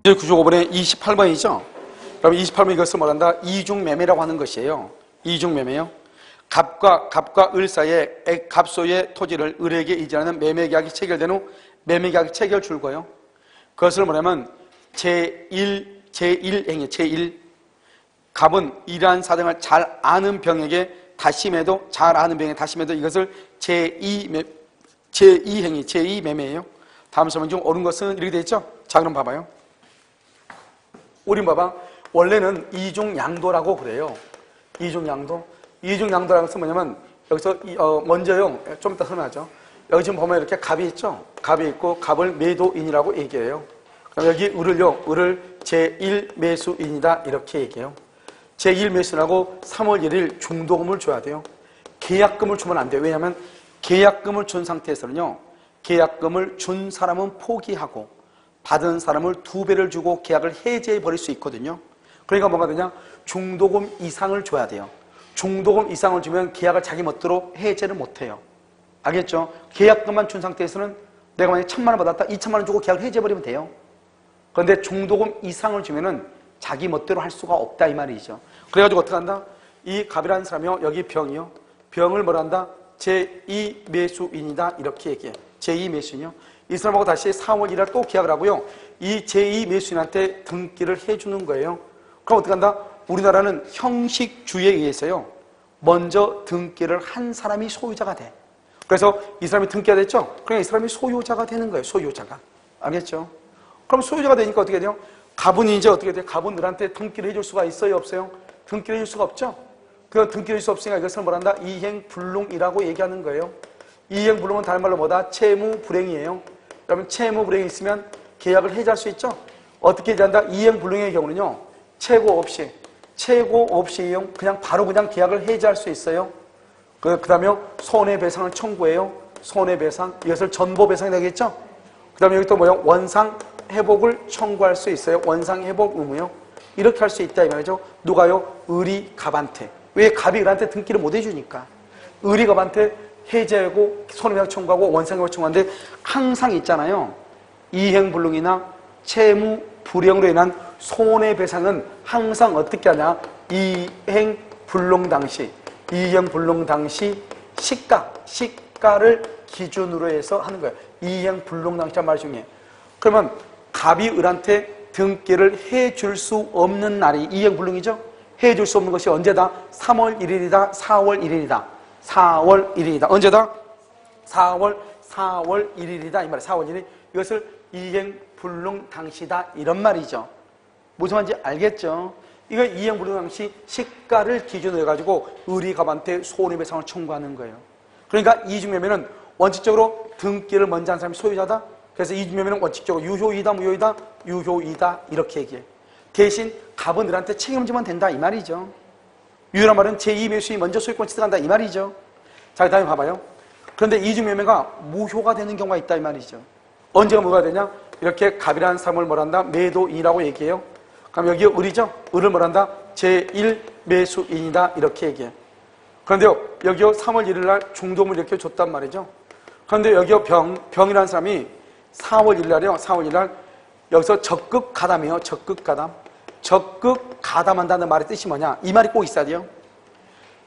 제95번에 28번이죠. 그럼 28번 이것을 뭐란다? 이중매매라고 하는 것이에요. 이중매매요. 갑과 을 사이에 갑소의 토지를 을에게 이전하는 매매계약이 체결된 후 매매계약이 체결 줄거요. 그것을 뭐냐면 제1행위, 제1. 갑은 이러한 사정을 잘 아는 병에게 다심해도, 잘 아는 병에게 다심해도 이것을 제2행위, 제2매매예요. 다음 설명 중 옳은 것은 이렇게 되어 있죠? 자, 그럼 봐봐요. 우린 봐봐. 원래는 이중양도라고 그래요. 이중양도. 이중양도라는 것은 뭐냐면, 여기서, 먼저요, 좀 이따 설명하죠. 여기 지금 보면 이렇게 갑이 있죠? 갑이 있고, 갑을 매도인이라고 얘기해요. 그럼 여기 을을 제1매수인이다. 이렇게 얘기해요. 제1매수인하고 3월 1일 중도금을 줘야 돼요. 계약금을 주면 안 돼요. 왜냐하면 계약금을 준 상태에서는요, 계약금을 준 사람은 포기하고 받은 사람을 2배를 주고 계약을 해지해버릴 수 있거든요. 그러니까 뭐가 되냐? 중도금 이상을 줘야 돼요. 중도금 이상을 주면 계약을 자기 멋대로 해제를 못해요. 알겠죠? 계약금만 준 상태에서는 내가 만약에 1,000만 원 받았다, 2,000만 원 주고 계약을 해제해버리면 돼요. 그런데 중도금 이상을 주면은 자기 멋대로 할 수가 없다 이 말이죠. 그래가지고 어떻게 한다? 이 갑이라는 사람이요, 여기 병이요, 병을 뭐라 한다? 제2매수인이다 이렇게 얘기해. 제2매수인이요. 이 사람하고 다시 4월 1일 또 계약을 하고요, 이 제2매수인한테 등기를 해주는 거예요. 그럼 어떻게 한다? 우리나라는 형식주의에 의해서요, 먼저 등기를 한 사람이 소유자가 돼. 그래서 이 사람이 등기가 됐죠? 그러니까 이 사람이 소유자가 되는 거예요. 소유자가. 알겠죠? 그럼 소유자가 되니까 어떻게 돼요? 갑은 이제 어떻게 돼요? 갑은 을한테 등기를 해줄 수가 있어요? 없어요? 등기를 해줄 수가 없죠? 그 등기를 해줄 수 없으니까 이것을 뭐란다? 이행불능이라고 얘기하는 거예요. 이행불능은 다른 말로 뭐다? 채무불행이에요. 그러면 채무불행이 있으면 계약을 해지할 수 있죠? 어떻게 해지한다? 이행불능의 경우는요, 최고 없이 그냥 바로 그냥 계약을 해지할 수 있어요. 그 다음에 손해배상을 청구해요. 손해배상. 이것을 전보배상이 되겠죠? 그 다음에 여기 또 뭐요? 원상회복을 청구할 수 있어요. 원상회복 의무요. 이렇게 할 수 있다 이 말이죠. 누가요? 을이 갑한테. 왜? 갑이 을한테 등기를 못 해주니까. 을이 갑한테 해제하고 손해배상 청구하고 원상회복 청구하는데 항상 있잖아요. 이행불능이나 채무불행으로 인한 손해배상은 항상 어떻게 하냐? 이행불능 당시 시가를 기준으로 해서 하는 거예요. 이행불능 당시란 말 중에. 그러면 갑이 을한테 등기를 해줄 수 없는 날이 이행불능이죠? 해줄 수 없는 것이 언제다? 3월 1일이다. 4월 1일이다. 4월 1일이다. 언제다? 4월 1일이다. 이 말이에요. 4월 1일. 이것을 이행불능 당시다. 이런 말이죠. 무슨 말인지 알겠죠? 이거 이행불능 당시 시가를 기준으로 해가지고 을이 갑한테 손해배상을 청구하는 거예요. 그러니까 이중매매는 원칙적으로 등기를 먼저 한 사람이 소유자다. 그래서 이중매매는 원칙적으로 유효이다, 무효이다, 유효이다 이렇게 얘기해. 대신 갑은 을한테 책임지면 된다 이 말이죠. 유효란 말은 제2매수인이 먼저 소유권 취득한다 이 말이죠. 자, 그 다음에 봐봐요. 그런데 이중매매가 무효가 되는 경우가 있다 이 말이죠. 언제가 무효가 되냐? 이렇게 갑이라는 사람을 뭐란다? 매도인이라고 얘기해요. 그럼 여기 을이죠? 을을 뭐란다? 제1매수인이다 이렇게 얘기해. 그런데요, 여기요 3월 1일 날 중도금을 이렇게 줬단 말이죠. 그런데 여기요 병이라는 사람이 4월 1일 날이요, 4월 1일 날 여기서 적극 가담이에요. 적극 가담한다는 말의 뜻이 뭐냐? 이 말이 꼭 있어야 돼요.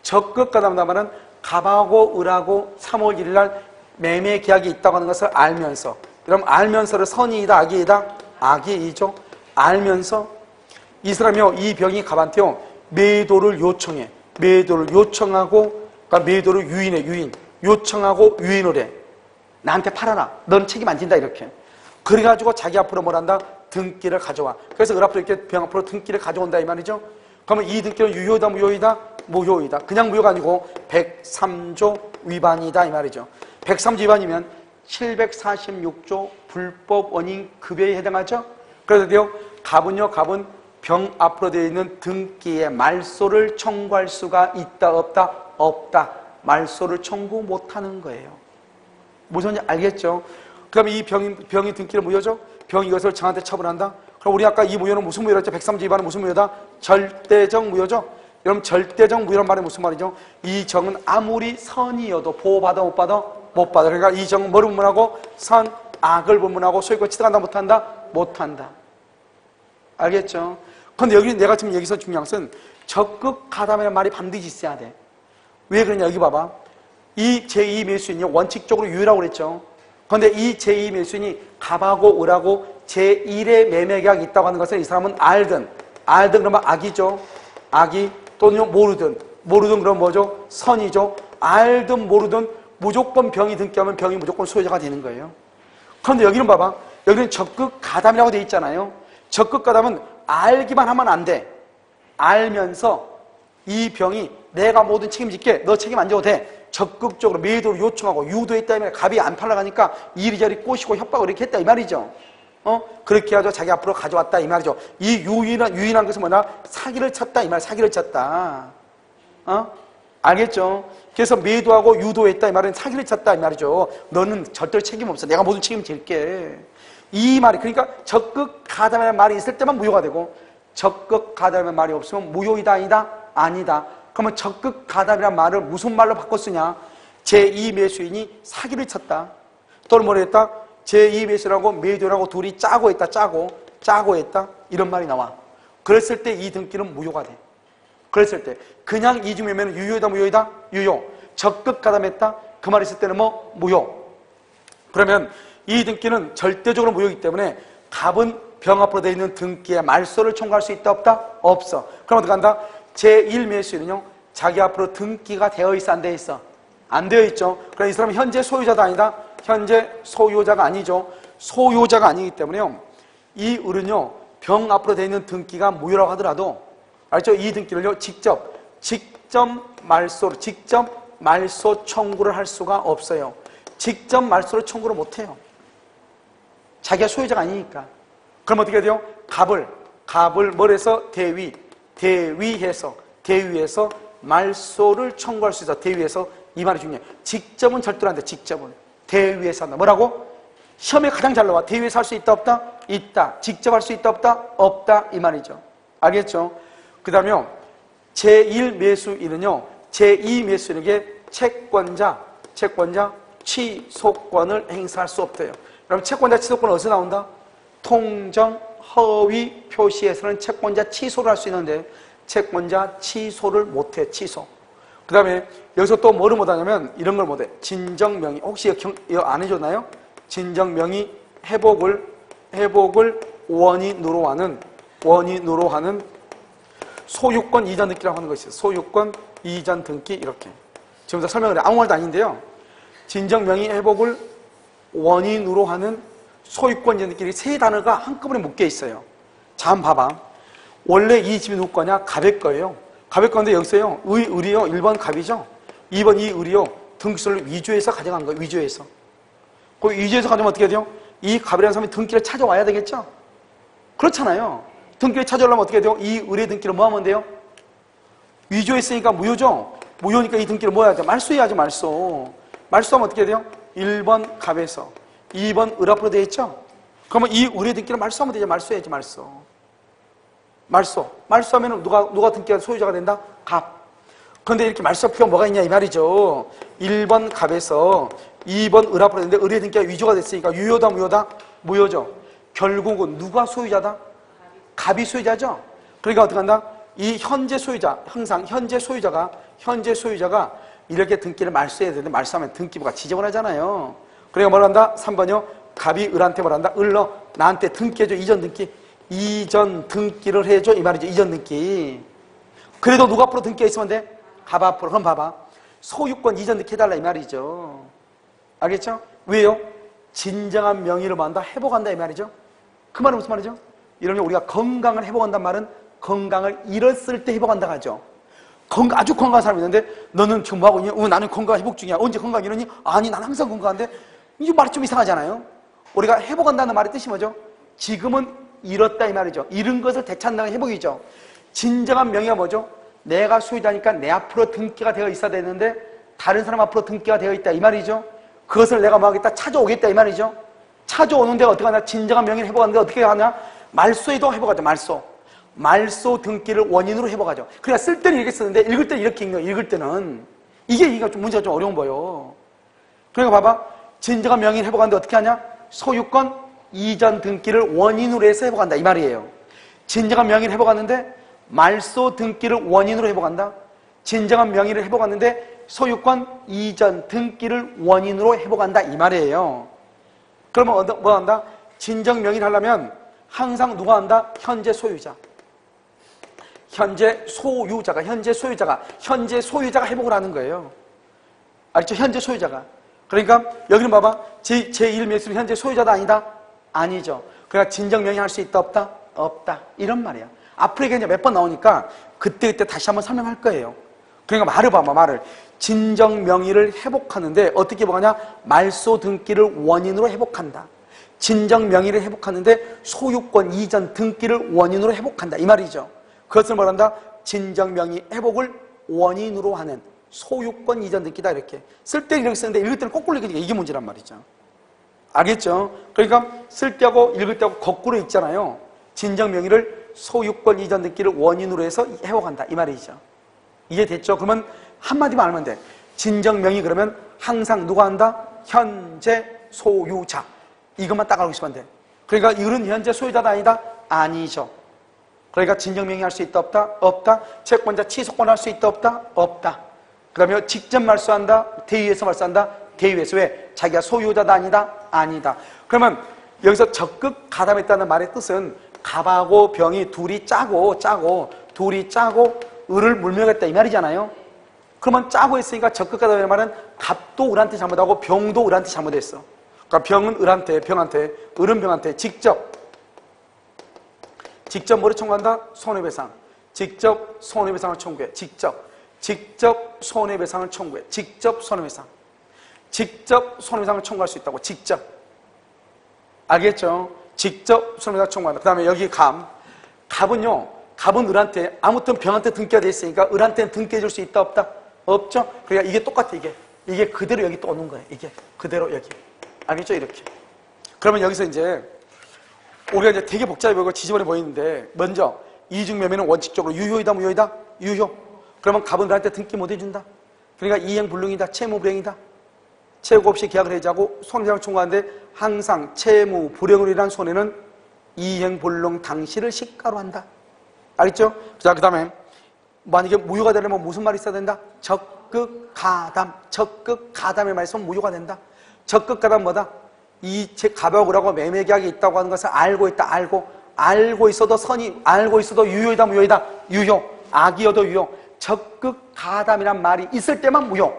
적극 가담한다는 말은 갑하고 을하고 3월 1일 날 매매 계약이 있다고 하는 것을 알면서, 그럼 알면서를 선이이다, 악이이다? 악이이죠. 알면서 이 사람이요, 이 병이 갑한테요 매도를 요청해. 매도를 요청하고, 그러니까 매도를 유인. 요청하고 유인을 해. 나한테 팔아라. 넌 책임 안 진다 이렇게. 그래가지고 자기 앞으로 뭘 한다? 등기를 가져와. 그래서 을 앞으로 이렇게 병 앞으로 등기를 가져온다 이 말이죠. 그러면 이 등기는 유효이다, 무효이다? 무효이다. 그냥 무효가 아니고 103조 위반이다 이 말이죠. 103조 위반이면 746조 불법 원인 급여에 해당하죠. 그래서 갑은 병 앞으로 되어 있는 등기에 말소를 청구할 수가 있다, 없다? 없다. 말소를 청구 못하는 거예요. 무슨 말인지 알겠죠? 그 다음에 이 병이 등기를 무효죠? 병이 이것을 정한테 처분한다? 그럼 우리 아까 이 무효는 무슨 무효라 했죠? 103조 위반은 무슨 무효다? 절대적 무효죠? 여러분 절대적 무효란 말이 무슨 말이죠? 이 정은 아무리 선이어도 보호받아 못 받아? 못 받아. 그러니까 이 정은 뭐를 분문하고? 선, 악을 분문하고 소유권 취득한다, 못한다? 못한다. 알겠죠? 근데 여기 내가 지금 여기서 중요한 것은 적극 가담이라는 말이 반드시 있어야 돼. 왜 그러냐, 여기 봐봐. 이 제2 매수인이 원칙적으로 유효라고 그랬죠. 그런데 이 제2 매수인이 갑하고 을하고 제1의 매매 계약이 있다고 하는 것을 이 사람은 알든 그러면 악이죠. 악이 또는 모르든 그럼 뭐죠? 선이죠. 알든 모르든 무조건 병이 등기하면 병이 무조건 소유자가 되는 거예요. 그런데 여기는 봐봐. 여기는 적극 가담이라고 되어 있잖아요. 적극 가담은 알기만 하면 안 돼. 알면서 이 병이 내가 모든 책임질게. 너 책임 안 져도 돼. 적극적으로 매도를 요청하고 유도했다 이 말이야. 갑이 안 팔려가니까 이리저리 꼬시고 협박을 이렇게 했다 이 말이죠. 그렇게 해가지고 자기 앞으로 가져왔다 이 말이죠. 이 유인한 것은 뭐냐? 사기를 쳤다 이 말. 사기를 쳤다. 알겠죠? 그래서 매도하고 유도했다 이 말은 사기를 쳤다 이 말이죠. 너는 절대 책임 없어. 내가 모든 책임 질게. 이 말이, 그러니까 적극 가담이라는 말이 있을 때만 무효가 되고 적극 가담이라는 말이 없으면 무효이다 아니다? 아니다. 그러면 적극 가담이라는 말을 무슨 말로 바꿔 쓰냐? 제2 매수인이 사기를 쳤다. 또는 뭐라 했다? 제2 매수인하고 매도인하고 둘이 짜고 했다. 이런 말이 나와. 그랬을 때 이 등기는 무효가 돼. 그랬을 때 그냥 이중매매는 유효이다 무효이다? 유효. 적극 가담했다? 그 말이 있을 때는 뭐? 무효. 그러면 이 등기는 절대적으로 무효이기 때문에 갑은 병 앞으로 되어 있는 등기에 말소를 청구할 수 있다 없다? 없어. 그럼 어떻게 한다? 제1 매수인은요 자기 앞으로 등기가 되어 있어 안 되어 있어? 안 되어 있죠. 그럼 이 사람은 현재 소유자도 아니다? 현재 소유자가 아니죠. 소유자가 아니기 때문에요 이 을은요 병 앞으로 되어 있는 등기가 무효라고 하더라도 알죠? 이 등기를요 직접 말소 청구를 할 수가 없어요. 직접 말소를 청구를 못해요. 자기가 소유자가 아니니까. 그럼 어떻게 돼요? 갑을 뭘 해서? 대위해서 말소를 청구할 수 있어. 대위해서. 이 말이 중요해요. 직접은 절대로 안 돼. 직접은. 대위해서 한다. 뭐라고? 시험에 가장 잘 나와. 대위해서 할 수 있다 없다? 있다. 직접 할 수 있다 없다? 없다. 이 말이죠. 알겠죠? 그 다음에 제1 매수인은요 제2 매수인에게 채권자 취소권을 행사할 수 없대요. 그럼 채권자 취소권은 어디서 나온다? 통정 허위 표시에서는 채권자 취소를 할 수 있는데 채권자 취소를 못해. 취소. 그 다음에 여기서 또 뭐를 못하냐면 이런 걸 못해. 진정명의. 혹시 이거 안 해줬나요? 진정명의 회복을 원인으로 하는 소유권 이전 등기라고 하는 것이 있어요. 소유권 이전 등기 이렇게. 지금 다 설명을 해. 아무 말도 아닌데요. 진정명의 회복을 원인으로 하는 소유권 이전 등기 세 단어가 한꺼번에 묶여 있어요. 자, 한번 봐봐. 원래 이 집이 누구 거냐? 갑의 거예요. 갑의 건데 여기서요. 을이요. 1번 갑이죠. 2번 이 을이요. 등기소를 위조해서 가져간 거예요. 위조해서. 그 위조해서 가져오면 어떻게 돼요? 이 갑이라는 사람이 등기를 찾아와야 되겠죠? 그렇잖아요. 등기를 찾아오려면 어떻게 돼요? 이 을의 등기를 뭐 하면 돼요? 위조했으니까 무효죠? 무효니까 이 등기를 뭐 해야 돼요? 말소해야죠, 말소. 말소하면 어떻게 돼요? 1번 갑에서 2번 을 앞으로 되어 있죠? 그러면 이 을의 등기를 말소하면 되죠. 말소해야지, 말소하면 누가 등기가 소유자가 된다? 갑. 그런데 이렇게 말소할 필요가 뭐가 있냐 이 말이죠. 1번 갑에서 2번 을 앞으로 되는데 을의 등기가 위조가 됐으니까 유효다 무효다? 무효죠. 결국은 누가 소유자다? 갑이 소유자죠. 그러니까 어떻게 한다? 이 현재 소유자, 항상 현재 소유자가 이렇게 등기를 말소해야 되는데 말소하면 등기부가 지적을 하잖아요. 그러니까 뭘 한다? 3번이요. 갑이 을한테 뭘 한다? 을러 나한테 등기해줘. 이전 등기를 해줘 이 말이죠. 이전 등기. 그래도 누가 앞으로 등기가 있으면 돼? 갑 앞으로. 그럼 봐봐. 소유권 이전 등기 해달라 이 말이죠. 알겠죠? 왜요? 진정한 명의를 뭐 한다? 회복한다 이 말이죠. 그 말은 무슨 말이죠? 이러면 우리가 건강을 회복한다는 말은 건강을 잃었을 때 회복한다고 하죠. 아주 건강한 사람이 있는데 너는 지금 뭐하고 있냐? 나는 건강 회복 중이야. 언제 건강 잃었니? 아니 난 항상 건강한데. 이 말이 좀 이상하잖아요. 우리가 회복한다는 말의 뜻이 뭐죠? 지금은 잃었다 이 말이죠. 잃은 것을 되찾는다는 회복이죠. 진정한 명예가 뭐죠? 내가 소유자니까 내 앞으로 등기가 되어 있어야 되는데 다른 사람 앞으로 등기가 되어 있다 이 말이죠. 그것을 내가 뭐 하겠다? 찾아오겠다 이 말이죠. 찾아오는데 어떻게 하냐? 진정한 명예를 회복하는데 어떻게 하냐? 말소에도 회복하죠. 말소 등기를 원인으로 회복하죠. 그러니까 쓸 때는 이렇게 쓰는데 읽을 때는 이렇게 읽는 거예요. 읽을 때는 이게 좀 문제가 좀 어려운 거예요. 그러니까 봐봐. 진정한 명예를 회복하는데 어떻게 하냐? 소유권 이전 등기를 원인으로 해서 회복한다 이 말이에요. 진정한 명의를 회복하는데 말소 등기를 원인으로 회복한다. 진정한 명의를 회복하는데 소유권 이전 등기를 원인으로 회복한다 이 말이에요. 그러면 뭐 한다? 진정 명의를 하려면 항상 누가 한다? 현재 소유자. 현재 소유자가 회복을 하는 거예요. 알죠? 현재 소유자가. 그러니까 여기는 봐봐. 제1 매수는 현재 소유자다 아니다? 아니죠. 그러니까 진정 명의 할 수 있다 없다? 없다. 이런 말이야. 앞으로 이게 이제 몇 번 나오니까 그때 다시 한번 설명할 거예요. 그러니까 말을 봐봐, 말을. 진정 명의를 회복하는데 어떻게 회복하냐? 말소 등기를 원인으로 회복한다. 진정 명의를 회복하는데 소유권 이전 등기를 원인으로 회복한다. 이 말이죠. 그것을 말한다? 진정 명의 회복을 원인으로 하는 소유권 이전 등기다. 이렇게. 쓸 때 이렇게 쓰는데 읽을 때는 거꾸로 읽으니까 이게 문제란 말이죠. 알겠죠? 그러니까 쓸 때하고 읽을 때하고 거꾸로 읽잖아요. 진정 명의를 소유권 이전 등기를 원인으로 해서 회복한다. 이 말이죠. 이해됐죠? 그러면 한마디만 알면 돼. 진정 명의 그러면 항상 누가 한다? 현재 소유자. 이것만 딱 알고 있으면 돼. 그러니까 이런 현재 소유자다 아니다? 아니죠. 그러니까 진정 명의 할 수 있다 없다? 없다. 채권자 취소권 할 수 있다 없다? 없다. 그 다음에 직접 말소한다? 대위에서 말소한다? 대위에서. 왜? 자기가 소유자다 아니다? 아니다. 그러면 여기서 적극 가담했다는 말의 뜻은 갑하고 병이 둘이 짜고 을을 물명했다 이 말이잖아요. 그러면 짜고 했으니까 적극 가담의 말은 갑도 을한테 잘못하고 병도 을한테 잘못했어. 그러니까 병은 병한테, 을은 병한테 직접 뭐를 청구한다? 손해배상. 직접 손해배상을 청구해. 직접 손해배상을 청구해. 직접 손해배상을 청구할 수 있다고. 직접. 알겠죠? 직접 손해배상 청구한다. 그 다음에 여기 갑은 을한테 아무튼 병한테 등기가 돼 있으니까 을한테는 등기해 줄 수 있다 없다? 없죠? 그러니까 이게 똑같아. 이게 그대로 여기 또 오는 거예요. 이게 그대로 여기. 알겠죠? 이렇게. 그러면 여기서 이제 우리가 이제 되게 복잡해 보이고 지저분해 보이는데 먼저 이중매매는 원칙적으로 유효이다 무효이다? 유효. 그러면 갑은 을한테 등기 못 해준다. 그러니까 이행불능이다. 채무불행이다. 채무 없이 계약을 해지하고 손해배상을 청구하는데 항상 채무불행으로 인한 손해는 이행불능 당시를 시가로 한다. 알겠죠? 자, 그 다음에 만약에 무효가 되려면 무슨 말이 있어야 된다? 적극가담의 말이 있으면 무효가 된다. 적극가담 뭐다? 이 갑하고 을하고 매매계약이 있다고 하는 것을 알고 있다. 알고 있어도 유효이다 무효이다? 유효. 악이어도 유효. 적극가담이란 말이 있을 때만 무효.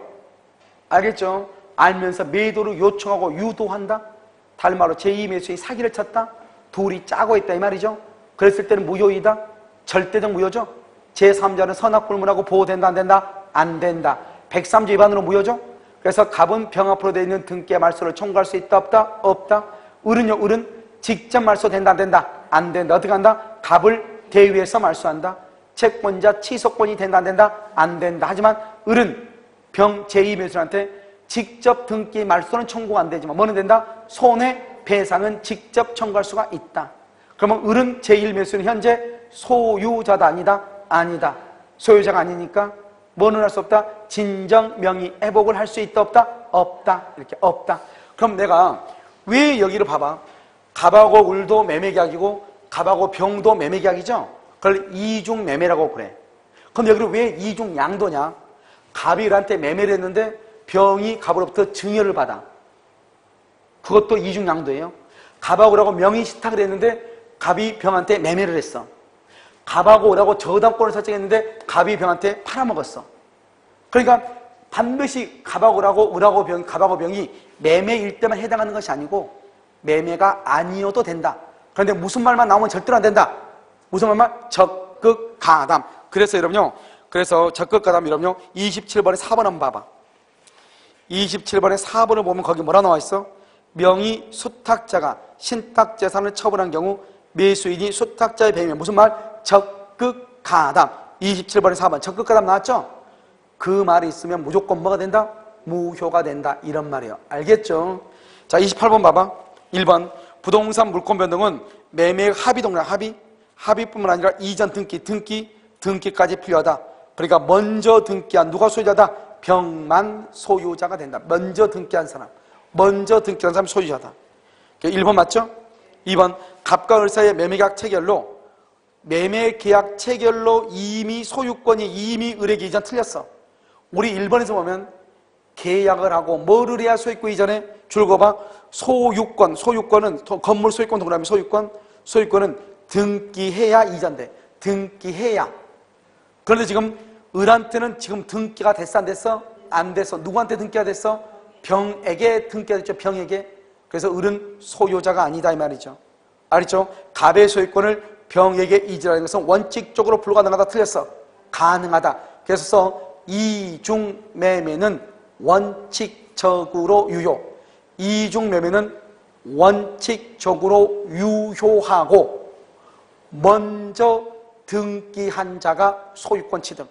알겠죠? 알면서 매도를 요청하고 유도한다. 다른 말로 제2 매수인이 사기를 쳤다. 둘이 짜고 있다 이 말이죠. 그랬을 때는 무효이다. 절대적 무효죠. 제3자는 선악불문하고 보호된다 안 된다? 안 된다. 103조 위반으로 무효죠. 그래서 갑은 병 앞으로 되어 있는 등기의 말소를 청구할 수 있다 없다? 없다. 을은 직접 말소된다 안 된다? 안 된다. 어떻게 한다? 갑을 대위에서 말소한다. 채권자 취소권이 된다 안 된다? 안 된다. 하지만 을은 병 제2 매수인한테 직접 등기 말소는 청구가 안 되지만 뭐는 된다? 손해배상은 직접 청구할 수가 있다. 그러면 을은 제1 매수는 현재 소유자다 아니다? 아니다. 소유자가 아니니까 뭐는 할 수 없다? 진정 명의 회복을 할 수 있다 없다? 없다. 이렇게 없다. 그럼 내가 왜 여기를 봐봐. 갑하고 을도 매매계약이고 갑하고 병도 매매계약이죠? 그걸 이중 매매라고 그래. 그럼 여기를 왜 이중 양도냐? 갑이 을한테 매매를 했는데 병이 갑으로부터 증여를 받아. 그것도 이중 양도예요. 갑하고 을하고 명의 신탁을 했는데 갑이 병한테 매매를 했어. 갑하고 을하고 저당권을 설정했는데 갑이 병한테 팔아먹었어. 그러니까 반드시 갑하고 병이 매매일 때만 해당하는 것이 아니고 매매가 아니어도 된다. 그런데 무슨 말만 나오면 절대로 안 된다. 무슨 말만? 적극가담. 그래서 여러분요. 적극가담 여러분요. 27번에 4번 한번 봐봐. 27번에 4번을 보면 거기 뭐라 나와 있어? 명의 수탁자가 신탁재산을 처분한 경우 매수인이 수탁자의 배임에 무슨 말? 적극가담. 27번에 4번 적극가담 나왔죠? 그 말이 있으면 무조건 뭐가 된다? 무효가 된다. 이런 말이에요. 알겠죠? 자, 28번 봐봐. 1번 부동산 물권 변동은 매매 합의동량 합의뿐만 아니라 이전 등기까지 필요하다. 그러니까 먼저 등기한 누가 소유자다? 병만 소유자가 된다. 먼저 등기한 사람 소유자다. 1번 맞죠? 2번 갑과 을 사이의 매매계약 체결로 매매 계약 체결로 이미 소유권이 이미 의뢰기 이전 틀렸어. 우리 1번에서 보면 계약을 하고 뭐를 해야 소유권 이전에 줄거봐. 소유권은 건물 소유권 동그라미 소유권은 등기해야 이전돼. 등기해야. 그런데 지금 을한테는 지금 등기가 됐어 안 됐어? 안 됐어. 누구한테 등기가 됐어? 병에게 등기가 됐죠. 병에게. 그래서 을은 소유자가 아니다 이 말이죠. 알겠죠? 갑의 소유권을 병에게 이전하는 것은 원칙적으로 불가능하다 틀렸어. 가능하다. 그래서 이중매매는 원칙적으로 유효. 이중매매는 원칙적으로 유효하고 먼저 등기한 자가 소유권 취득.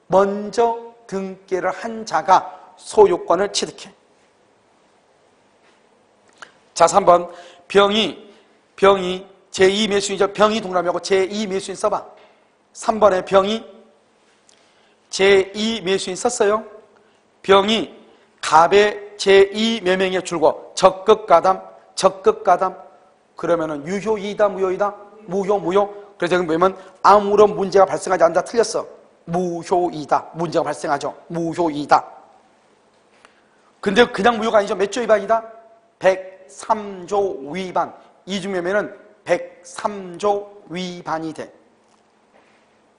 먼저 등기를 한 자가 소유권을 취득해. 자, 3번. 병이 제2매수인이죠. 병이 동그라미하고 제2매수인 써봐. 3번에 병이 제2매수인 썼어요. 병이 갑의 제2매매에 줄고 적극가담. 그러면은 유효이다 무효이다? 무효. 그래서 여기 보면 아무런 문제가 발생하지 않는다 틀렸어. 무효이다. 문제가 발생하죠. 무효이다. 근데 그냥 무효가 아니죠. 몇 조 위반이다? 103조 위반. 이중매매는 103조 위반이 돼.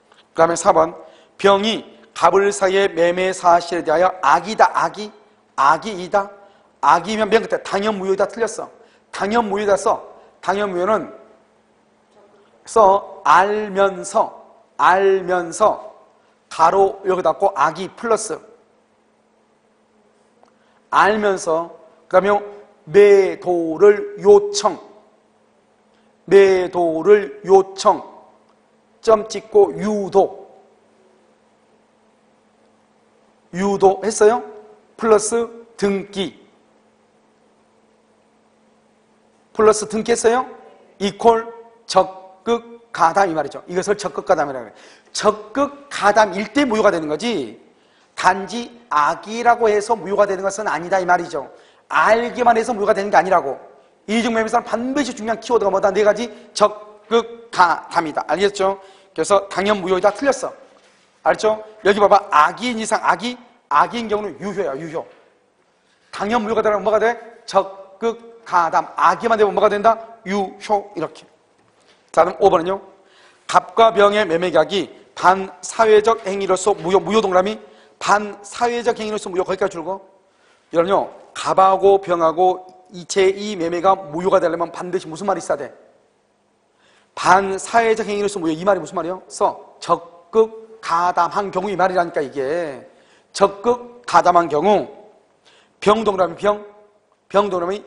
그 다음에 4번. 병이 갑을 사이의 매매 사실에 대하여 악이다. 악이이다. 악이면 맨 끝에 당연무효이다 틀렸어. 당연무효이다 써. 당연무효는 알면서 가로 여기 닫고 악이 플러스 알면서 그 다음에 매도를 요청 점 찍고 유도했어요. 플러스 등기했어요. 이퀄 적극가담 이 말이죠. 이것을 적극가담이라고 해요. 적극가담일 때 무효가 되는 거지 단지 악이라고 해서 무효가 되는 것은 아니다 이 말이죠. 알기만 해서 무효가 되는 게 아니라고. 이중매매에서는 반드시 중요한 키워드가 뭐다? 4가지 적극가담이다. 알겠죠? 그래서 당연무효이다 틀렸어. 알죠? 여기 봐봐. 악인 이상 악인 경우는 유효야. 유효. 당연무효가 되면 뭐가 돼? 적극가담. 악이만 되면 뭐가 된다? 유효. 이렇게. 자, 그럼 5번은요. 갑과 병의 매매계약이 반사회적 행위로서 무효 동그라미 반사회적 행위로서 무효 거기까지 줄고 이런요. 갑하고 병하고 제2 매매가 무효가 되려면 반드시 무슨 말이 있어야 돼? 반사회적 행위로서 무효. 이 말이 무슨 말이에요? 적극가담한 경우 이 말이라니까 이게. 적극가담한 경우 병 동그라미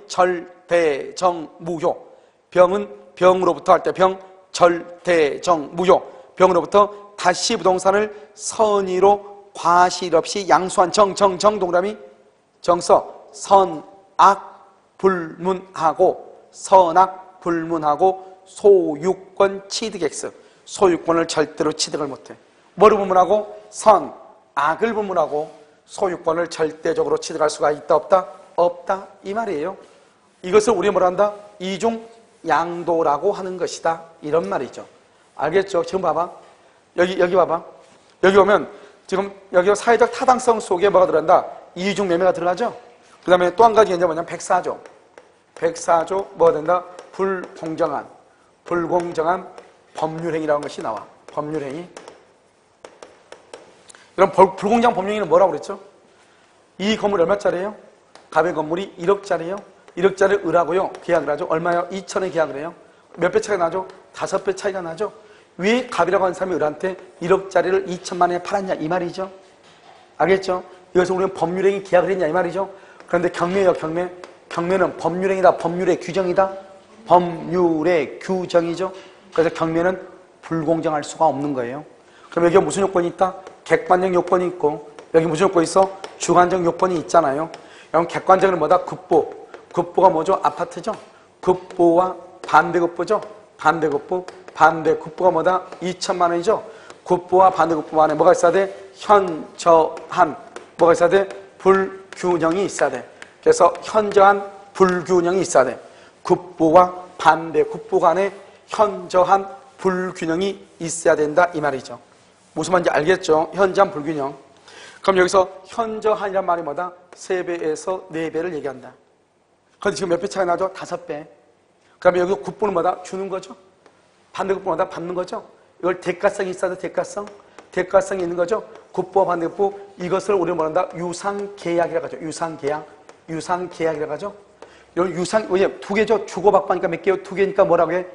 절대정무효. 병은 병으로부터 할 때 병 절대정무효. 병으로부터 다시 부동산을 선의로 과실 없이 양수한 정 동그라미 정서 선악불문하고 소유권 취득 X. 소유권을 절대로 취득을 못해. 뭐를 분문하고? 선악을 분문하고 소유권을 절대적으로 취득할 수가 있다 없다? 없다 이 말이에요. 이것을 우리가 뭐라 한다? 이중양도라고 하는 것이다 이런 말이죠. 알겠죠? 지금 봐봐. 여기 봐봐. 여기 오면 지금 여기 사회적 타당성 속에 뭐가 들어간다? 이중매매가 들어가죠? 그 다음에 또 한 가지 이제 뭐냐면 104조 뭐가 된다? 불공정한 법률행위라는 것이 나와. 법률행위. 이런 불공정한 법률행위는 뭐라고 그랬죠? 이 건물이 얼마짜리예요? 갑의 건물이 1억짜리예요. 1억짜리 을하고요 계약을 하죠. 얼마요? 2천에 계약을 해요. 몇 배 차이가 나죠? 5배 차이가 나죠. 왜 갑이라고 하는 사람이 을한테 1억짜리를 2천만 원에 팔았냐 이 말이죠. 알겠죠? 이것을 우리는 법률행위 계약을 했냐 이 말이죠. 그런데 경매예요. 경매는 법률행위다. 법률의 규정이다. 법률의 규정이죠. 그래서 경매는 불공정할 수가 없는 거예요. 그럼 여기 무슨 요건이 있다? 객관적 요건이 있고 여기 무슨 요건이 있어? 주관적 요건이 있잖아요. 그럼 객관적은 뭐다? 급보가 뭐죠? 아파트죠? 급보와 반대급보죠? 반대급보가 뭐다? 2천만 원이죠? 급보와 반대급보 안에 뭐가 있어야 돼? 현저한 뭐가 있어야 돼? 불균형이 있어야 돼. 그래서 현저한 불균형이 있어야 돼. 급보와 반대급보 간에 현저한 불균형이 있어야 된다 이 말이죠. 무슨 말인지 알겠죠? 현저한 불균형. 그럼 여기서 현저한이란 말이 뭐다? 3배에서 4배를 얘기한다. 그런데 지금 몇 배 차이 나죠? 5배. 그러면 여기서 굿보는 뭐다? 주는 거죠. 반대급보는 뭐다? 받는 거죠. 이걸 대가성이 있어야 돼. 대가성이 있는 거죠. 굿보와 반대급보, 이것을 우리는 뭐란다? 유상계약이라고 하죠. 유상계약이라고 하죠. 왜냐면 2개죠. 주고받고 하니까 몇 개요? 2개니까 뭐라고 해?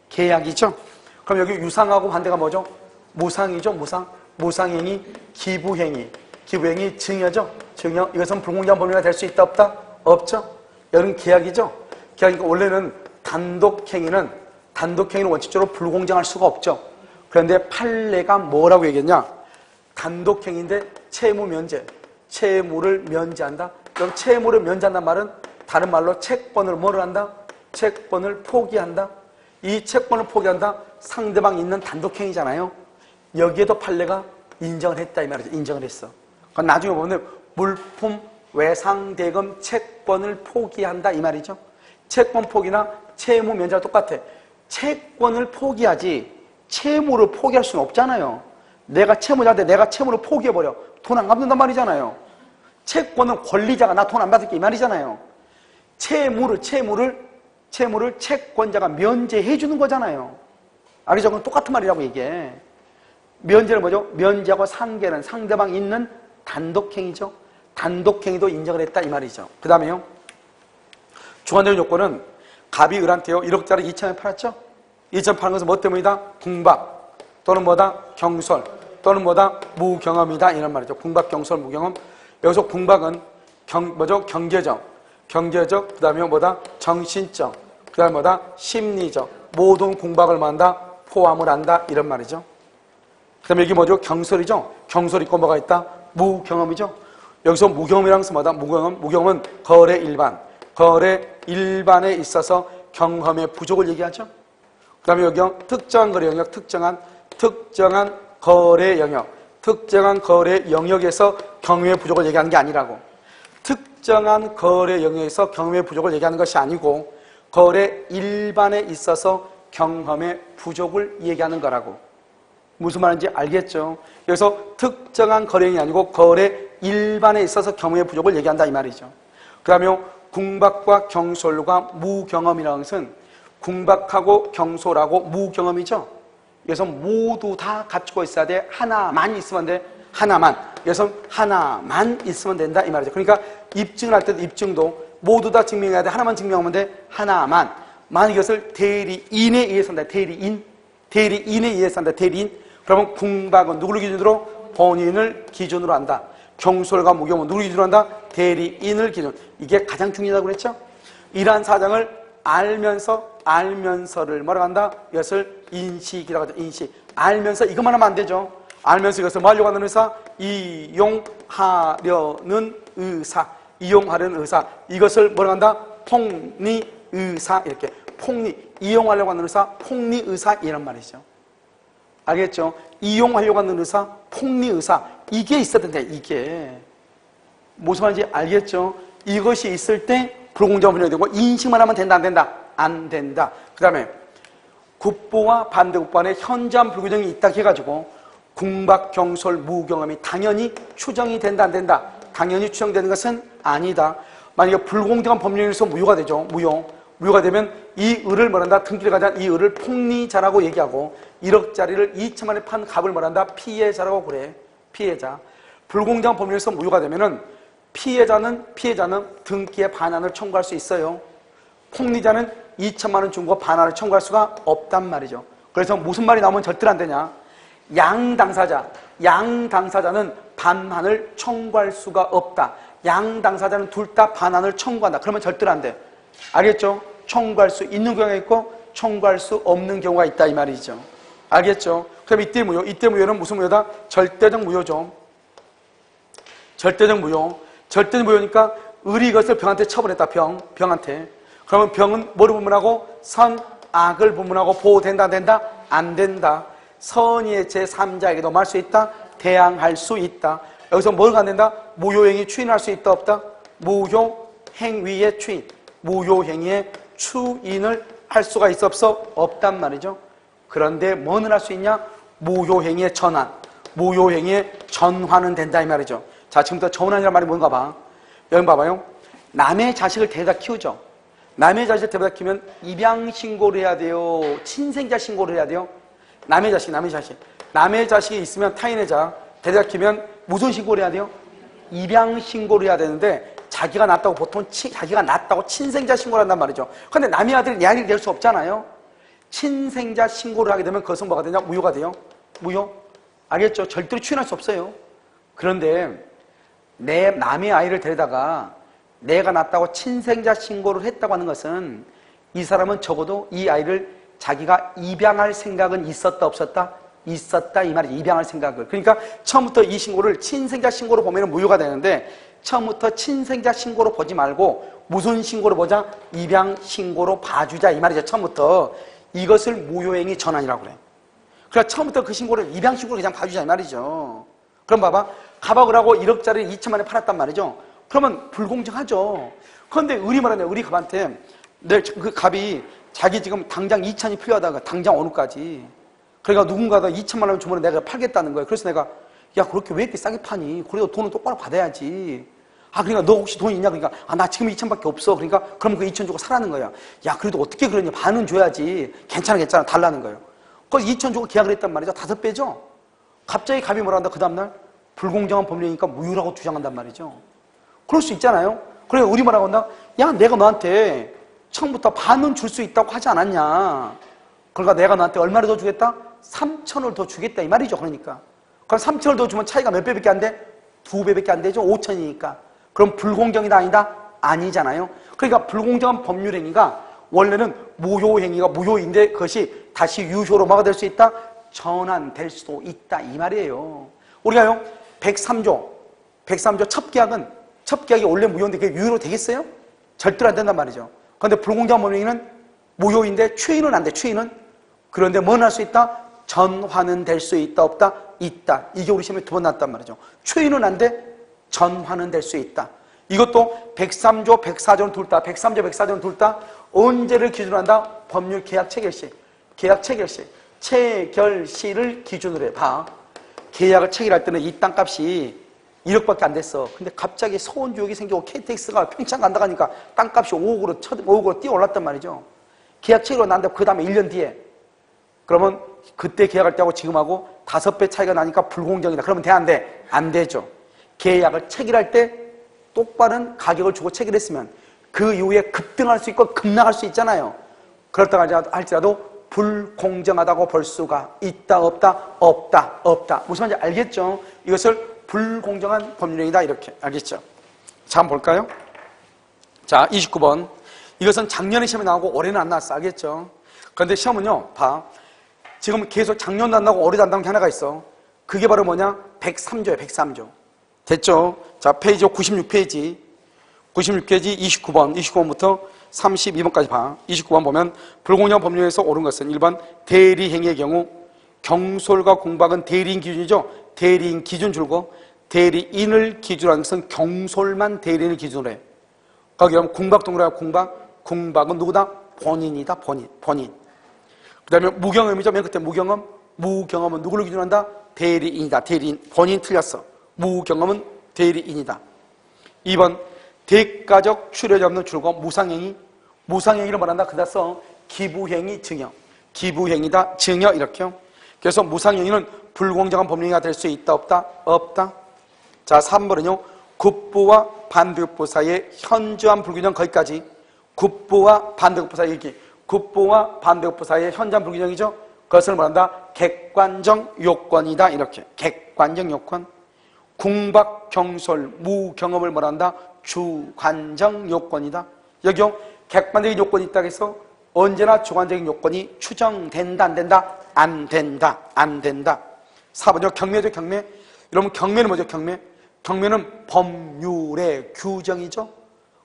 계약이죠. 그럼 여기 유상하고 반대가 뭐죠? 무상이죠. 무상행위, 기부행위 증여죠. 증여. 이것은 불공정한 법리가 될 수 있다 없다? 없죠. 이건 계약이죠. 계약이니까 원래는 단독행위는 원칙적으로 불공정할 수가 없죠. 그런데 판례가 뭐라고 얘기했냐? 단독행위인데 채무를 면제한다. 그럼 채무를 면제한다는 말은 다른 말로 채권을 뭐를 한다? 채권을 포기한다. 이 채권을 포기한다. 상대방이 있는 단독행위잖아요. 여기에도 판례가 인정을 했다 이 말이죠. 인정을 했어. 그건 나중에 보면 물품 외상대금 채권을 포기한다 이 말이죠. 채권 포기나 채무 면제가 똑같아. 채권을 포기하지 채무를 포기할 수는 없잖아요. 내가 채무자인데 내가 채무를 포기해버려. 돈 안 갚는단 말이잖아요. 채권은 권리자가 나 돈 안 받을게 이 말이잖아요. 채무를 채권자가 면제해 주는 거잖아요. 알겠죠? 그건 똑같은 말이라고 이게. 면제는 뭐죠? 면제하고 상계는 상대방 있는 단독행위죠. 단독행위도 인정을 했다 이 말이죠. 그 다음에요. 주관적인 요건은 갑이 을한테요 1억짜리 2천에 팔았죠? 2천 파는 것은 뭐 때문이다? 궁박 또는 뭐다? 경솔 또는 뭐다? 무경험이다 이런 말이죠. 궁박, 경솔, 무경험. 여기서 궁박은 경제적, 그 다음에 뭐다? 정신적, 그 다음에 뭐다? 심리적. 모든 궁박을 만다 포함을 한다 이런 말이죠. 그 다음에 여기 뭐죠? 경솔이죠. 경솔 있고 뭐가 있다? 무경험이죠. 여기서 무경험이라는 것은 뭐다? 무경험은 거래 일반에 있어서 경험의 부족을 얘기하죠. 그 다음에 여기요 특정한 거래 영역, 특정한 거래 영역에서 경험의 부족을 얘기하는 게 아니라고. 특정한 거래 영역에서 경험의 부족을 얘기하는 것이 아니고 거래 일반에 있어서 경험의 부족을 얘기하는 거라고. 무슨 말인지 알겠죠? 여기서 특정한 거래형이 아니고 거래 일반에 있어서 경험의 부족을 얘기한다 이 말이죠. 그 다음에 궁박과 경솔과 무경험이라는 것은 궁박하고 경솔하고 무경험이죠. 그래서 모두 다 갖추고 있어야 돼. 하나만 있으면 돼. 그래서 하나만 있으면 된다 이 말이죠. 그러니까 입증을 할 때도 입증도 모두 다 증명해야 돼. 하나만 증명하면 돼. 하나만. 만약 이것을 대리인에 의해서 한다. 대리인에 의해서 한다. 대리인. 그러면 궁박은 누구를 기준으로? 본인을 기준으로 한다. 경솔과 무경험은 누구를 기준으로 한다? 대리인을 기준. 이게 가장 중요하다고 그랬죠? 이러한 사정을 알면서를 뭐라고 한다? 이것을 인식이라고 하죠. 인식. 알면서 이것만 하면 안 되죠. 알면서 이것을 뭐 하려고 하는 의사? 이용하려는 의사. 이것을 뭐라고 한다? 폭리의사. 이렇게. 이용하려고 하는 의사, 폭리의사 이란 말이죠. 알겠죠? 이용하려고 하는 의사, 폭리의사. 이게 있어야 된다. 이게. 무슨 말인지 알겠죠? 이것이 있을 때 불공정한 분열이 되고 인식만 하면 된다, 안 된다? 안 된다. 그 다음에 굿보와 반대굿보 안에 현저한 불균형이 있다 해가지고 궁박, 경솔, 무경험이 당연히 추정이 된다, 안 된다? 당연히 추정되는 것은 아니다. 만약에 불공정한 법률에서 무효가 되죠. 무효가 되면 이 을을 뭐란다? 등기를 가진 이 을을 폭리자라고 얘기하고 1억짜리를 2천만에 판 갑을 뭐란다? 피해자라고 그래. 피해자. 불공정한 법률에서 무효가 되면은 피해자는 등기의 반환을 청구할 수 있어요. 폭리자는 2천만 원 준 거 반환을 청구할 수가 없단 말이죠. 그래서 무슨 말이 나오면 절대로 안 되냐? 양당사자는 반환을 청구할 수가 없다. 양당사자는 둘 다 반환을 청구한다. 그러면 절대로 안 돼. 알겠죠? 청구할 수 있는 경우가 있고 청구할 수 없는 경우가 있다 이 말이죠. 알겠죠? 그럼 이때 무효는 무슨 무효다? 절대적 무효죠. 절대적 무효니까 을이 이것을 병한테 처분했다. 병한테. 그러면 병은 뭐를 분문하고? 선, 악을 분문하고 보호된다, 안 된다? 안 된다. 선의의 제3자에게 넘어갈 수 있다? 대항할 수 있다. 여기서 뭐가 안 된다? 무효행위 추인할 수 있다, 없다? 무효행위의 추인. 무효행위의 추인을 할 수가 있어, 없어? 없단 말이죠. 그런데 뭐는 할 수 있냐? 무효행위의 전환, 무효행위의 전환은 된다 이 말이죠. 자, 지금부터 전환이라는 말이 뭔가 봐. 여기 봐봐요. 남의 자식을 데려다 키우죠. 남의 자식을 데려다 키우면 입양 신고를 해야 돼요? 친생자 신고를 해야 돼요? 남의 자식이 있으면 타인의 자 데려다 키우면 무슨 신고를 해야 돼요? 입양 신고를 해야 되는데 자기가 낳았다고 보통 자기가 낳았다고 친생자 신고를 한단 말이죠. 그런데 남의 아들이 내 아들이 될 수 없잖아요. 친생자 신고를 하게 되면 그것은 뭐가 되냐? 무효가 돼요. 무효. 알겠죠? 절대로 추인할 수 없어요. 그런데 내 남의 아이를 데려다가 내가 낳았다고 친생자 신고를 했다고 하는 것은 이 사람은 적어도 이 아이를 자기가 입양할 생각은 있었다 없었다? 있었다 이 말이죠. 입양할 생각을. 그러니까 처음부터 이 신고를 친생자 신고로 보면 무효가 되는데 처음부터 친생자 신고로 보지 말고 무슨 신고로 보자? 입양 신고로 봐주자 이 말이죠. 처음부터 이것을 무효행위 전환이라고 그래요. 그러니까 처음부터 그 신고를 입양 신고로 그냥 봐주자 이 말이죠. 그럼 봐봐. 가박을 하고 1억짜리 2천만에 팔았단 말이죠. 그러면 불공정하죠. 그런데 을이 말하네. 을이 갑한테 그 갑이 자기 지금 당장 2천이 필요하다가 당장 어느까지 그러니까 누군가가 2천만 원 주면 내가 팔겠다는 거예요. 그래서 내가 야 그렇게 왜 이렇게 싸게 파니? 그래도 돈은 똑바로 받아야지. 아 그러니까 너 혹시 돈 있냐? 그러니까 아 나 지금 2천밖에 없어. 그러니까 그럼 그 2천 주고 사라는 거야. 야 그래도 어떻게 그러냐? 반은 줘야지. 괜찮아 달라는 거예요. 그래서 2천 주고 계약을 했단 말이죠. 5배죠. 갑자기 갑이 뭐라 한다? 그 다음날 불공정한 법률이니까 무효라고 주장한단 말이죠. 그럴 수 있잖아요. 그래 우리 뭐라고 한다? 야 내가 너한테 처음부터 반은 줄 수 있다고 하지 않았냐? 그러니까 내가 너한테 얼마를 더 주겠다? 3천을 더 주겠다 이 말이죠. 그러니까 그럼 3천을 더 주면 차이가 몇 배밖에 안 돼? 2배밖에 안 되죠. 5천이니까 그럼 불공정이다 아니다? 아니잖아요. 그러니까 불공정한 법률행위가 원래는 무효행위가 무효인데 그것이 다시 유효로 뭐가 될 수 있다? 전환될 수도 있다 이 말이에요. 우리가요 103조 첫 계약이 원래 무효인데 그게 유효로 되겠어요? 절대로 안 된단 말이죠. 그런데 불공정한 법률행위는 무효인데 추인은 안 돼. 추인은 그런데 뭐는 할 수 있다? 전환은 될 수 있다 없다? 있다. 이게 우리 시험에 2번 나왔단 말이죠. 추인은 안 돼? 전환은 될 수 있다. 이것도 103조, 104조는 둘 다, 103조, 104조는 둘 다 언제를 기준으로 한다? 법률 계약 체결시. 계약 체결시. 체결시를 기준으로 해. 봐. 계약을 체결할 때는 이 땅값이 1억밖에 안 됐어. 근데 갑자기 소원주역이 생기고 KTX가 평창 간다 가니까 땅값이 5억으로 뛰어 올랐단 말이죠. 계약 체결로 난다고 그 다음에 1년 뒤에. 그러면 그때 계약할 때하고 지금하고 5배 차이가 나니까 불공정이다. 그러면 돼? 안 돼? 안 되죠. 계약을 체결할 때 똑바른 가격을 주고 체결했으면 그 이후에 급등할 수 있고 급락할 수 있잖아요. 그렇다고 할지라도 불공정하다고 볼 수가 있다 없다? 없다. 무슨 말인지 알겠죠? 이것을 불공정한 법률행위다 이렇게 알겠죠? 자 한번 볼까요? 자 29번 이것은 작년에 시험에 나오고 올해는 안 나왔어. 알겠죠? 그런데 시험은요 봐 지금 계속 작년도 안 나오고 올해도 안 나온 게 하나가 있어. 그게 바로 뭐냐? 103조예요. 103조. 됐죠? 자 페이지 96페이지 29번부터 32번까지 봐. 29번 보면 불공정한 법률에서 옳은 것은 1번 대리행위의 경우 경솔과 공박은 대리인 기준이죠. 대리인 기준 줄고 대리인을 기준으로 하는 것은 경솔만 대리인을 기준으로 해. 거기 가면 공박 동그라미 공박은 누구다? 본인이다. 본인. 그 다음에 무경험이죠. 맨 끝에 무경험은 누구를 기준으로 한다? 대리인이다. 대리인. 본인 틀렸어. 무경험은 대리인이다. 2번 대가적 출혈이 없는 줄고 무상행위를 말한다. 그다 써 기부행위 증여. 기부행위다. 증여 이렇게요. 그래서 무상행위는 불공정한 법령이 될 수 있다 없다? 없다. 자 3번은요 국부와 반대급부 사이의 현저한 불균형 거기까지. 국부와 반대급부 사이 얘기. 국부와 반대급부 사이의 현저한 불균형이죠. 그것을 말한다 객관적 요건이다 이렇게. 객관적 요건. 궁박 경솔 무경험을 말한다 주관적 요건이다. 여기요 객관적인 요건이 있다고 해서 언제나 주관적인 요건이 추정된다 안 된다? 안 된다. 4번요 경매죠. 경매. 여러분 경매는 뭐죠? 경매는 법률의 규정이죠.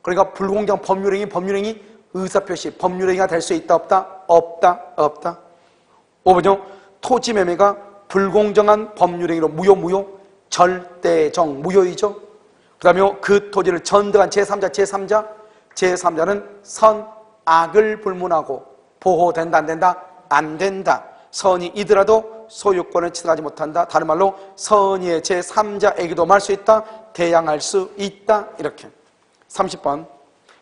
그러니까 불공정한 법률행위 의사표시 법률행위가 될 수 있다 없다? 5번요 토지매매가 불공정한 법률행위로 무효 절대적 무효이죠. 그 다음에 그 토지를 전등한 제3자는 선악을 불문하고 보호된다 안 된다? 안 된다. 선이 이더라도 소유권을 취득하지 못한다. 다른 말로 선의의 제3자에게도 말 수 있다. 대항할 수 있다. 이렇게. 30번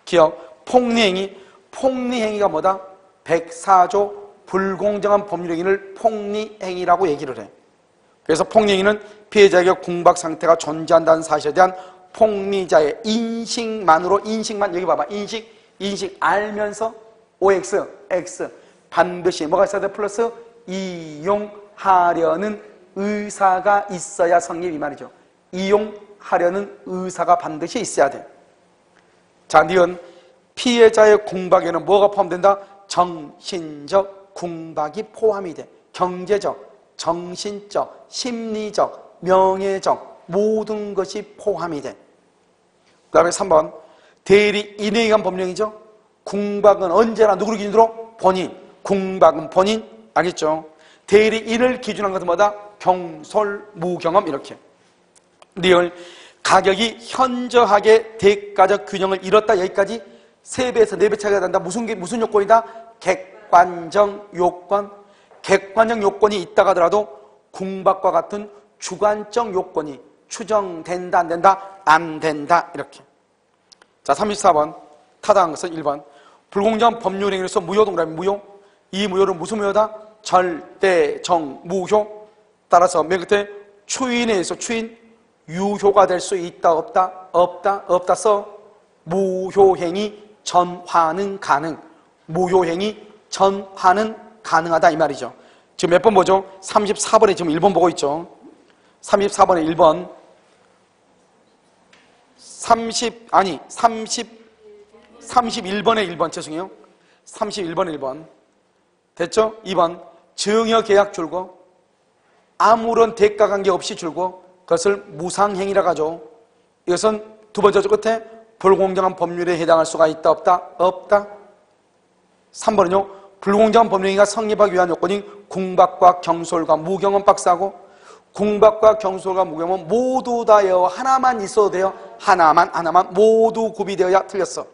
기억 폭리행위. 폭리행위가 뭐다? 104조 불공정한 법률행위를 폭리행위라고 얘기를 해. 그래서 폭리행위는 피해자에게 궁박 상태가 존재한다는 사실에 대한 폭리자의 인식만으로, 인식만, 여기 봐봐, 인식 알면서 OX, X 반드시 뭐가 있어야 돼? 플러스 이용하려는 의사가 있어야 성립, 이 말이죠. 이용하려는 의사가 반드시 있어야 돼. 자, 니은 피해자의 궁박에는 뭐가 포함된다? 정신적 궁박이 포함이 돼. 경제적, 정신적, 심리적, 명예적 모든 것이 포함이 돼. 그 다음에 3번 대리인에 의한 법령이죠. 궁박은 언제나 누구를 기준으로? 본인. 궁박은 본인. 알겠죠? 대리인을 기준한 것은 뭐다? 경솔무경험. 이렇게. 리얼 가격이 현저하게 대가적 균형을 잃었다. 여기까지 3배에서 4배 차이가 난다. 무슨 요건이다? 객관적 요건. 객관적 요건이 있다가 하더라도 궁박과 같은 주관적 요건이 추정된다, 안 된다? 안 된다. 이렇게. 자, 34번 타당한 것은 1번 불공정한 법률행위로서 무효. 동그라미 무효. 이 무효는 무슨 무효다? 절대적 무효. 따라서 맨 끝에 추인에 의해서 추인 유효가 될 수 있다, 없다? 없다, 없다 써. 무효행위 전환은 가능. 무효행위 전환은 가능하다, 이 말이죠. 지금 몇 번 보죠? 34번에 지금 1번 보고 있죠. 34번에 1번 31번에 1번 죄송해요. 31번에 1번 됐죠? 2번 증여계약 줄고 아무런 대가관계 없이 줄고 그것을 무상행위라고 하죠. 이것은 두 번째 끝에 불공정한 법률에 해당할 수가 있다, 없다? 없다. 3번은요 불공정한 법률행위가 성립하기 위한 요건이 궁박과 경솔과 무경험. 박사고 궁박과 경솔과 무경험은 모두 다요 하나만 있어도 돼요. 하나만 모두 구비되어야. 틀렸어.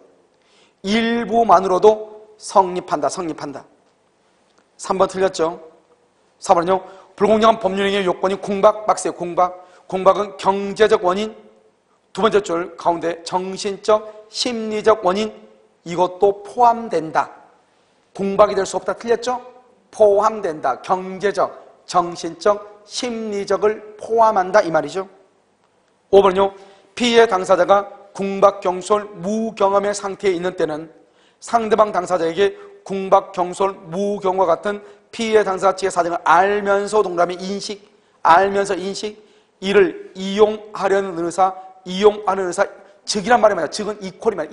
일부만으로도 성립한다. 3번 틀렸죠. 4번은요 불공정한 법률행위의 요건이 궁박. 박스에 궁박은 경제적 원인. 두 번째 줄 가운데 정신적 심리적 원인. 이것도 포함된다. 궁박이 될 수 없다. 틀렸죠? 포함된다. 경제적, 정신적, 심리적을 포함한다, 이 말이죠. 5번은요 피해 당사자가 궁박, 경솔, 무경험의 상태에 있는 때는 상대방 당사자에게 궁박, 경솔, 무경험과 같은 피해 당사자 측의 사정을 알면서 동그라미 인식, 이를 이용하려는 의사, 즉이란 말이 뭐야? 즉은 이퀄이면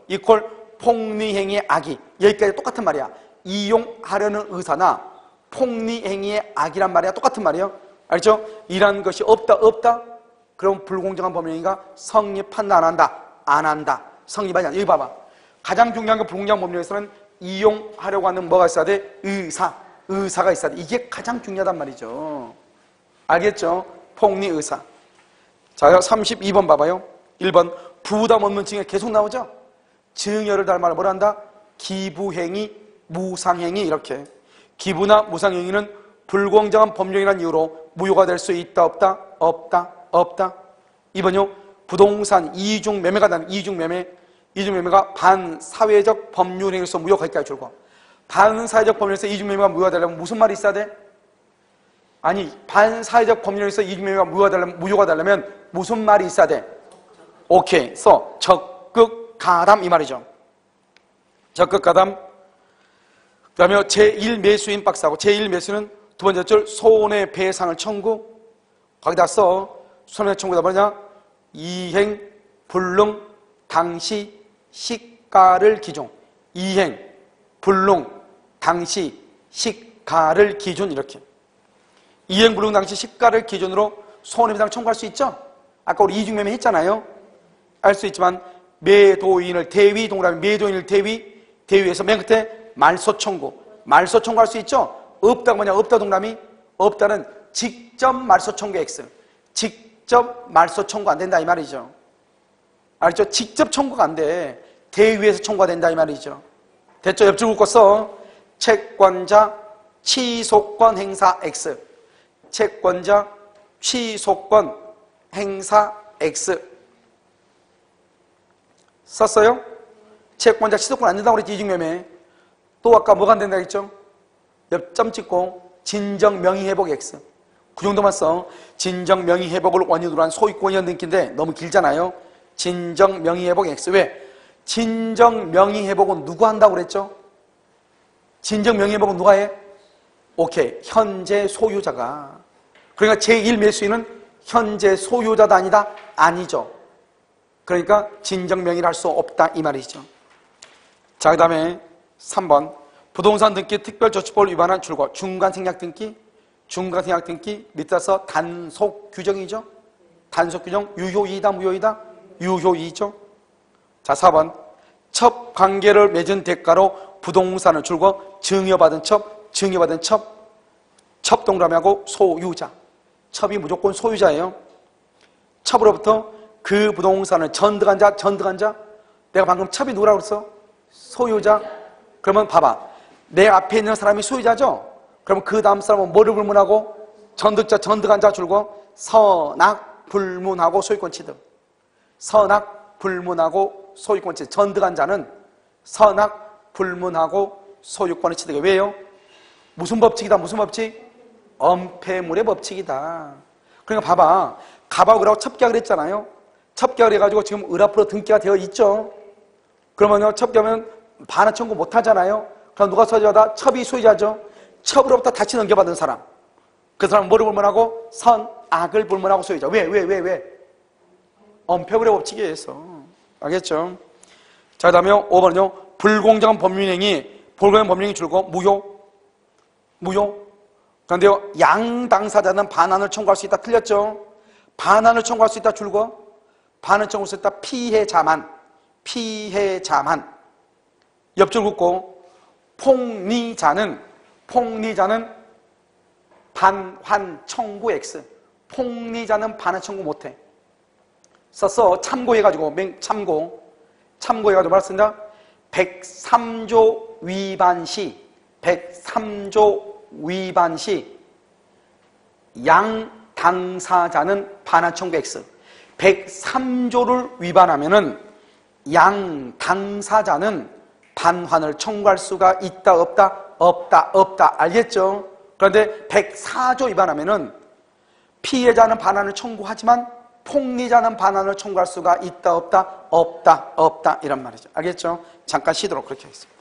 이퀄 폭리행위의 악이. 여기까지 똑같은 말이야. 이용하려는 의사나 폭리행위의 악이란 말이야. 똑같은 말이에요. 알죠? 이란 것이 없다. 그럼 불공정한 법률행위가 성립한다, 안 한다? 성립하지 않아. 여기 봐봐. 가장 중요한 게 불공정한 법률에서는 이용하려고 하는 뭐가 있어야 돼? 의사가 있어야 돼. 이게 가장 중요하단 말이죠. 알겠죠? 폭리의사. 자, 32번 봐봐요. 1번 부담 없는 증여 계속 나오죠? 증여를 달 말을 뭐라 한다? 기부행위, 무상행위. 이렇게. 기부나 무상행위는 불공정한 법령이라는 이유로 무효가 될 수 있다, 없다? 없다. 2번요 부동산 이중매매가 나는 이중매매가 반사회적 법률행위로서 무효가 있다. 줄고 반사회적 법률에서 이중매매가 무효가 되려면 무슨 말이 있어야 돼? 아니 반사회적 법률에서 이중매매가 무효가 되려면 무슨 말이 있어야 돼? 오케이. 적극 가담, 이 말이죠. 적극 가담. 그 다음에 제1매수인 박스하고 제1매수는 두 번째 줄 손해배상을 청구. 거기다 써. 손해배상 청구다 뭐냐? 이행, 불능, 당시, 시가를 기준. 이행, 불능, 당시, 시가를 기준. 이렇게. 이행, 불능, 당시, 시가를 기준으로 손해배상 청구할 수 있죠? 아까 우리 이중매매 했잖아요. 알 수 있지만 매도인을 대위, 동그라미 매도인을 대위에서 맨 끝에 말소 청구할 수 있죠? 없다가 뭐냐? 없다 동그라미. 없다는 직접 말소 청구 X. 직접 말소 청구 안 된다, 이 말이죠. 알죠? 직접 청구가 안 돼. 대위에서 청구가 된다, 이 말이죠. 됐죠? 옆줄 긋고 써. 채권자, 취소권 행사 X. 채권자 취소권 행사 X. 썼어요? 채권자 취소권 안 된다고 그랬지, 이중매매. 또 아까 뭐가 안 된다고 했죠? 옆점 찍고 진정 명의회복 X. 그 정도만 써. 진정 명의회복을 원인으로 한 소유권이 등기인데 너무 길잖아요. 진정 명의회복 X. 왜? 진정 명의회복은 누가 한다고 그랬죠? 진정 명의회복은 누가 해? 오케이. 현재 소유자가. 그러니까 제1매수인은 현재 소유자도 아니다? 아니죠. 그러니까 진정 명의를 할 수 없다 이 말이죠. 자, 그 다음에 3번 부동산 등기 특별조치법을 위반한 줄과 중간생략 등기. 중간생략 등기 밑에서 단속 규정이죠. 단속 규정 유효이다 무효이다? 유효이죠. 자, 4번 첩 관계를 맺은 대가로 부동산을 줄고 증여받은 첩, 증여받은 첩 동그라미하고 소유자. 첩이 무조건 소유자예요. 첩으로부터 그 부동산을 전득한 자, 전득한 자. 내가 방금 첩이 누구라고 그랬어? 소유자. 그러면 봐봐. 내 앞에 있는 사람이 소유자죠? 그러면 그 다음 사람은 뭐를 불문하고? 전득자, 전득한 자 줄고 선악, 불문하고 소유권 취득. 선악, 불문하고 소유권 취득. 전득한 자는 선악, 불문하고 소유권을 취득해. 왜요? 무슨 법칙이다? 무슨 법칙? 엄폐물의 법칙이다. 그러니까 봐봐. 갑하고 을하고 첩계약을 했잖아요. 첩계약을 해가지고 지금 을 앞으로 등기가 되어 있죠. 그러면요, 첩계하면 반환 청구 못 하잖아요. 그럼 누가 소유자다? 첩이 소유자죠. 첩으로부터 다시 넘겨받은 사람. 그 사람은 뭐를 불문하고? 선악을 불문하고 소유자. 왜? 엄폐물의 법칙에 의해서. 알겠죠? 자, 그 다음에 5번은요. 불공정한 법률행위, 불공정한 법률행위 줄고 무효. 그런데요, 양 당사자는 반환을 청구할 수 있다. 틀렸죠? 반환을 청구할 수 있다. 줄고 반환을 청구할 수 있다. 피해자만. 옆줄 긋고 폭리자는 반환 청구 X. 폭리자는 반환 청구 못해. 썼어. 참고해가지고 참고해가지고 말씀드립니다. 103조 위반 시 양 당사자는 반환 청구 X. 103조를 위반하면은 양 당사자는 반환을 청구할 수가 있다 없다? 없다. 알겠죠? 그런데 104조 위반하면은 피해자는 반환을 청구하지만 폭리자는 반환을 청구할 수가 있다 없다? 없다 이란 말이죠. 알겠죠? 잠깐 쉬도록 그렇게 하겠습니다.